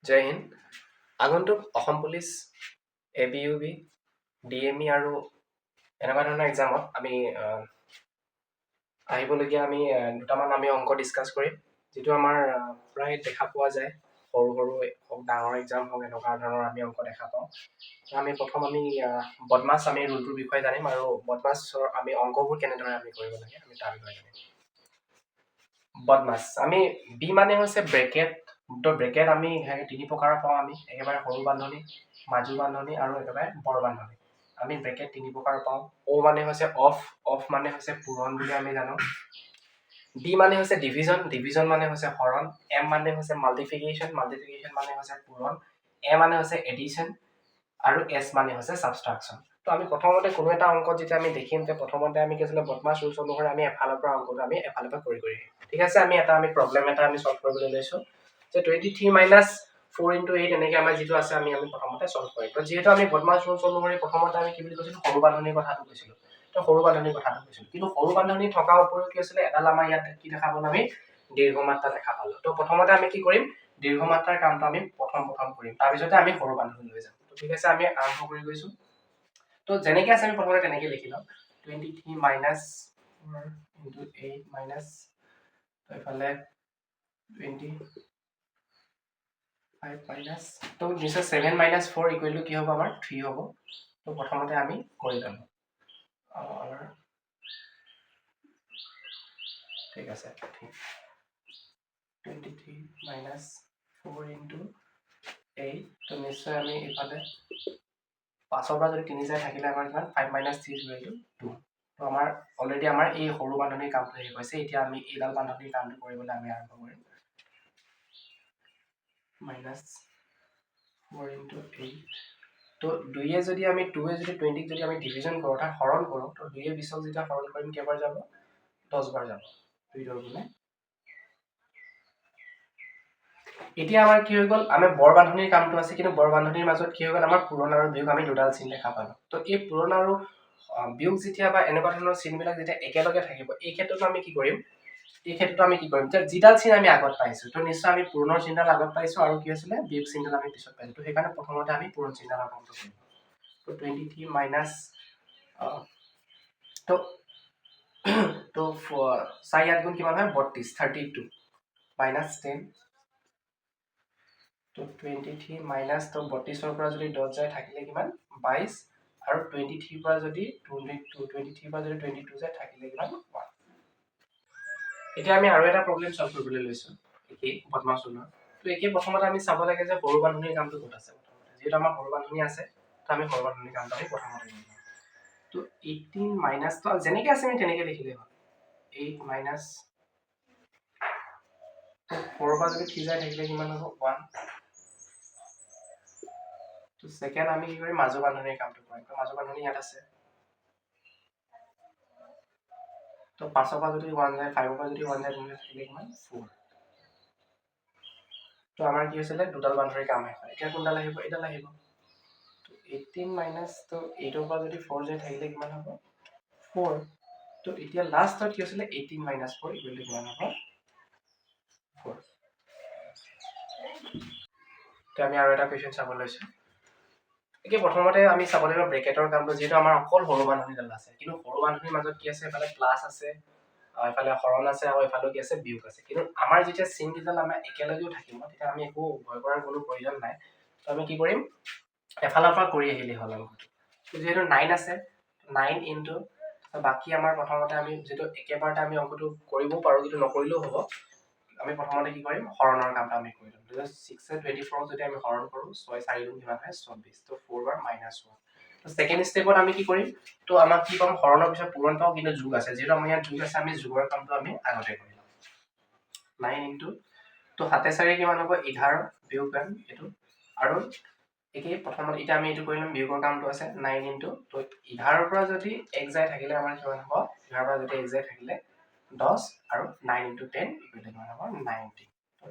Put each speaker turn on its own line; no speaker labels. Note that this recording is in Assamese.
জয় হিন্দ। আগন্তুক অসম পুলিচ ABUB DME আৰু এনেকুৱা ধৰণৰ এক্সামত আমি আহিবলগীয়া দুটামান অংক ডিছকাছ কৰিম, যিটো আমাৰ প্ৰায় দেখা পোৱা যায়। সৰু সৰু হওক ডাঙৰ এক্সাম হওক এনেকুৱা ধৰণৰ আমি অংক দেখা পাওঁ। আমি প্ৰথম বদমাছ ৰুলটোৰ বিষয়ে জানিম আৰু বদমাছৰ আমি অংকবোৰ কেনেদৰে আমি কৰিব লাগে আমি তাৰ বিষয়ে জানিম। বদমাছ বি মানে হৈছে ব্ৰেকেট। তো ব্ৰেকেট আমি তিনি প্ৰকাৰৰ পাওঁ। আমি একেবাৰে সৰু বান্ধনি, মাজু বান্ধনি আৰু একেবাৰে বৰ বান্ধনি। আমি ব্ৰেকেট তিনি প্ৰকাৰ পাওঁ। O মানে হৈছে অফ মানে হৈছে পূৰণ বুলি আমি জানো। D মানে হৈছে ডিভিজন মানে হৈছে হৰণ। M মানে হৈছে মাল্টিপ্লিকেশ্যন মানে হৈছে পূৰণ। A মানে হৈছে এডিশ্যন আৰু S মানে হৈছে ছাবষ্ট্ৰাকশ্যন। তো আমি প্ৰথমতে কোনো এটা অংকত যেতিয়া আমি দেখিম যে প্ৰথমতে আমি কি আছিলে বদমাছ ৰুলছ অনুসৰি আমি এফালৰ পৰা অংকটো আমি এফালৰ পৰা কৰি ঠিক আছে। আমি প্ৰব্লেম এটা সলভ কৰিবলৈ লৈছোঁ যে 23 - 4 × 8 এনেকৈ আমাৰ যিটো আছে আমি প্ৰথমতে সলভ কৰিম। তো যিহেতু আমি বদমাছ ৰুলছ অনুসৰি প্ৰথমতে আমি কি বুলি কৈছিলোঁ সৰু বান্ধনিৰ কথাটো কৈছিলোঁ। তো সৰু বান্ধনিৰ কথাটো কৈছিলোঁ, কিন্তু সৰু বান্ধনি থকাৰ উপৰিও কি আছিলে এডাল আমাৰ ইয়াত কি দেখা পালো আমি দীৰ্ঘ মাত্ৰা দেখা পালো। তো প্ৰথমতে আমি কি কৰিম দীৰ্ঘ মাত্ৰাৰ কামটো আমি প্ৰথম কৰিম, তাৰপিছতে আমি সৰু বান্ধনি লৈ যাম। তো ঠিক আছে, আমি আৰম্ভ কৰি গৈছো। তো যেনেকৈ আছে আমি প্ৰথমতে তেনেকৈ লিখি লওঁ 23 - 4 × 8 মাইনাছ তো এইফালে 25 মাইনাছ তো নিশ্চয় 7 - 4 = কি হ'ব আমাৰ 3 হ'ব। তো প্ৰথমতে আমি কৰি ল'ম। ঠিক আছে, 23 - 4 × 8 তো নিশ্চয় আমি ইফালে 5ৰ পৰা যদি 3 যায় থাকিলে আমাৰ কিমান 5 - 3 = 2। তো আমাৰ অলৰেডি আমাৰ এই সৰু বান্ধনিৰ কামটো শেষ হৈছে। এতিয়া আমি এইডাল বান্ধনিৰ কামটো কৰিবলৈ আমি আৰম্ভ কৰিম। -4 × 8 তো 2 যদি আমি 20ক যদি আমি ডিভিজন কৰোঁ অৰ্থাৎ হৰণ কৰোঁ, তো 2 20ক যেতিয়া হৰণ কৰিম কেইবাৰ যাব 10 বাৰ যাব। 2 × 2 = এতিয়া আমাৰ কি হৈ গ'ল আমাৰ বৰ বান্ধনিৰ কামটো আছে, কিন্তু বৰ বান্ধনিৰ মাজত কি হৈ গ'ল আমাৰ পূৰণ আৰু বিয়োগ আমি দুডাল চিন দেখা পালো। তো এই পূৰণ আৰু বিয়োগ যেতিয়া বা এনেকুৱা ধৰণৰ চিনবিলাক যেতিয়া একেলগে থাকিব, এই ক্ষেত্ৰতো আমি কি কৰিম যিডাল চিন আমি আগত পাইছো, তো নিশ্চয় আমি পূৰণৰ চিনডাল আগত পাইছো আৰু কি হৈছিলে বিয়োগ চিনডাল আমি পিছত পাইছো। তো সেইকাৰণে প্ৰথমতে আমি পূৰণ চিনডাল আগত কৰিম। তো 23 মাইনাছ তো 4 ইয়াত গুণ কিমান হয় 32 32 মাইনাছ 10 তো 23 মাইনাছ তো 32ৰ পৰা যদি 10 যায় থাকিলে কিমান 22 আৰু 23 পৰা যদি 22 যায় থাকিলে কিমান 1। এতিয়া আমি আৰু এটা প্ৰব্লেম সলভ কৰিবলৈ লৈছো একেই বদমাছ ৰুলৰ। তো একেই প্ৰথমতে আমি চাব লাগে যে সৰু বান্ধনিৰ কামটো ক'ত আছে। যিহেতু আমাৰ সৰু বান্ধনি আছে, তো আমি সৰু বান্ধনিৰ কামটো আমি প্ৰথমতে কৰিম। তো 18 মাইনাছ তো যেনেকৈ আছে আমি তেনেকৈ লিখিলে হ'ল। 8 মাইনাছ 4 পৰা যদি 3 যায় থাকিলে কিমান হ'ব 1। তো সেকেন্ড আমি কি কৰিম মাজু বান্ধনিৰ কামটো কৰিম। তো মাজু বান্ধনি ইয়াত আছে। তো 5ৰ পৰা যদি 1 যায় 5ৰ পৰা যদি 1 যায় তেনেহ'লে থাকিলে কিমান 4। তো আমাৰ কি হৈছিলে দুডাল বান্ধনিৰ কাম শেষ হয়। এতিয়া কোনডাল আহিব এইডাল আহিব। তো 18 মাইনাছ তো 8ৰ পৰা যদি 4 যায় থাকিলে কিমান হ'ব 4। তো এতিয়া লাষ্টত কি হৈছিলে 18 - 4 = কিমান হ'ব 4। তো আমি আৰু এটা কুৱেশ্যন চাব লৈছো। এতিয়া প্ৰথমতে আমি চাব লাগিব ব্ৰেকেটৰ কামটো, যিহেতু আমাৰ অকল সৰু বান্ধনিডাল আছে, কিন্তু সৰু বান্ধনিৰ মাজত কি আছে এফালে প্লাছ আছে, এফালে হৰণ আছে আৰু এফালে কি আছে বিয়োগ আছে। কিন্তু আমাৰ যেতিয়া চিনকেইডাল আমাৰ একেলগেও থাকিব তেতিয়া আমি একো ভয় কৰাৰ কোনো প্ৰয়োজন নাই। তো আমি কি কৰিম এফালৰ পৰা কৰি আহিলে হ'ল অংকটো। যিহেতু 9 আছে 9 × বাকী আমাৰ প্ৰথমতে আমি যিটো একেবাৰতে আমি অংকটো কৰিবও পাৰোঁ, কিন্তু নকৰিলেও হ'ব। আমি প্ৰথমতে কি কৰিম হৰণৰ কামটো আমি কৰি ল'ম। 6 × 24 যদি আমি হৰণ কৰোঁ 6 4 গুণ কিমান হয় 24। তো 4 বাৰ -1। তো সেকেন্ড ষ্টেপত আমি কি কৰিম তো আমাক কি পাম হৰণৰ পিছত পূৰণ পাওঁ, কিন্তু যোগ আছে। যিহেতু আমাৰ ইয়াত যোগ আছে আমি যোগৰ কামটো আমি আগতে কৰি ল'ম। 9 × তো 7 4 কিমান হ'ব 11 বিয়োগ কাম এইটো আৰু একেই প্ৰথমত এতিয়া আমি এইটো কৰি ল'ম বিয়োগৰ কামটো আছে 9 × তো 11ৰ পৰা যদি 1 যায় থাকিলে আমাৰ কিমান হ'ব 11ৰ পৰা যদি 1 যায় থাকিলে 10 আৰু 9 × 10 = কিমান হ'ব 90। তো